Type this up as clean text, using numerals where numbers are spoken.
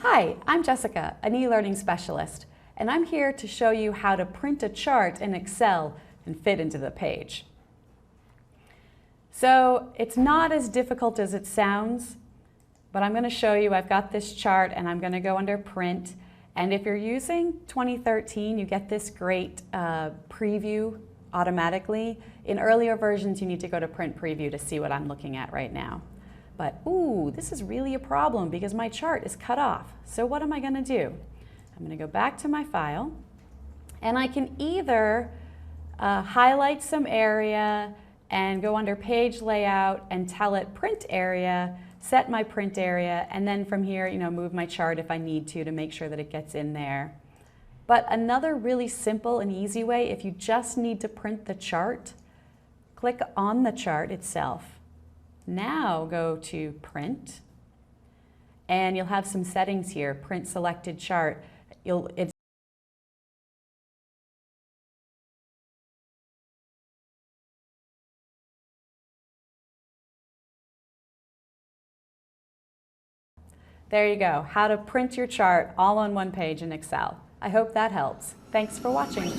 Hi, I'm Jessica, an e-learning specialist, and I'm here to show you how to print a chart in Excel and fit into the page. So it's not as difficult as it sounds, but I'm going to show you. I've got this chart and I'm going to go under Print, and if you're using 2013, you get this great preview automatically. In earlier versions, you need to go to Print Preview to see what I'm looking at right now. But ooh, this is really a problem because my chart is cut off. So what am I going to do? I'm going to go back to my file, and I can either highlight some area and go under Page Layout and tell it Print Area, set my print area, and then from here, move my chart if I need to make sure that it gets in there. But another really simple and easy way, if you just need to print the chart, click on the chart itself. Now go to Print, and you'll have some settings here. Print selected chart. There you go, how to print your chart all on one page in Excel. I hope that helps. Thanks for watching.